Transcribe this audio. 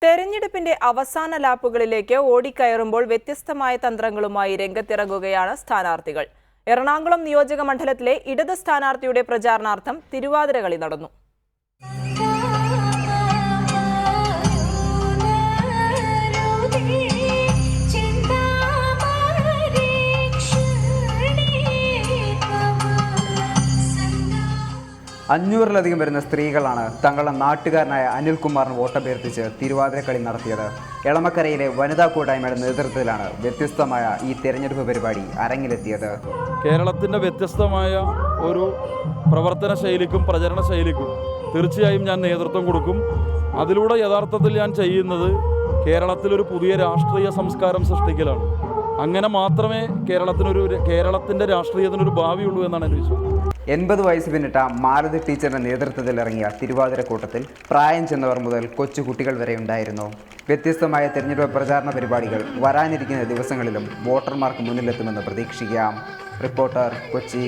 തെരഞ്ഞെടുപ്പിന്റെ അവസാന ലാപ്പുകളിലേക്ക് ഓടിക്കയറുമ്പോൾ വ്യത്യസ്തമായ തന്ത്രങ്ങളുമായി രംഗത്തിറങ്ങുകയാണ് സ്ഥാനാർത്ഥികൾ. എറണാകുളം നിയോജക മണ്ഡലത്തിലെ ഇടത് സ്ഥാനാർത്ഥിയുടെ പ്രചാരണാർത്ഥം തിരുവാതിരകളി നടന്നു. അഞ്ഞൂറിലധികം വരുന്ന സ്ത്രീകളാണ് തങ്ങളുടെ നാട്ടുകാരനായ അനിൽകുമാറിന് വോട്ടഭ്യർത്ഥിച്ച് തിരുവാതിരക്കളി നടത്തിയത്. എളമക്കരയിലെ വനിതാ കൂട്ടായ്മയുടെ നേതൃത്വത്തിലാണ് വ്യത്യസ്തമായ ഈ തെരഞ്ഞെടുപ്പ് പരിപാടി അരങ്ങിലെത്തിയത്. കേരളത്തിൻ്റെ വ്യത്യസ്തമായ ഒരു പ്രവർത്തന ശൈലിക്കും പ്രചരണ ശൈലിക്കും തീർച്ചയായും ഞാൻ നേതൃത്വം കൊടുക്കും. അതിലൂടെ യഥാർത്ഥത്തിൽ ഞാൻ ചെയ്യുന്നത് കേരളത്തിലൊരു പുതിയ രാഷ്ട്രീയ സംസ്കാരം സൃഷ്ടിക്കലാണ്. അങ്ങനെ മാത്രമേ കേരളത്തിൻ്റെ രാഷ്ട്രീയത്തിനൊരു ഭാവിയുള്ളൂ എന്നാണ് എൻ്റെ വിശ്വാസം. 80 വയസ്സ് പിന്നിട്ട മാലതി ടീച്ചറുടെ നേതൃത്വത്തിൽ ഇറങ്ങിയ തിരുവാതിരക്കൂട്ടത്തിൽ പ്രായം ചെന്നവർ മുതൽ കൊച്ചുകുട്ടികൾ വരെ ഉണ്ടായിരുന്നു. വ്യത്യസ്തമായ തെരഞ്ഞെടുപ്പ് പ്രചാരണ പരിപാടികൾ വരാനിരിക്കുന്ന ദിവസങ്ങളിലും വോട്ടർമാർക്ക് മുന്നിലെത്തുമെന്ന് പ്രതീക്ഷിക്കാം. റിപ്പോർട്ടർ, കൊച്ചി.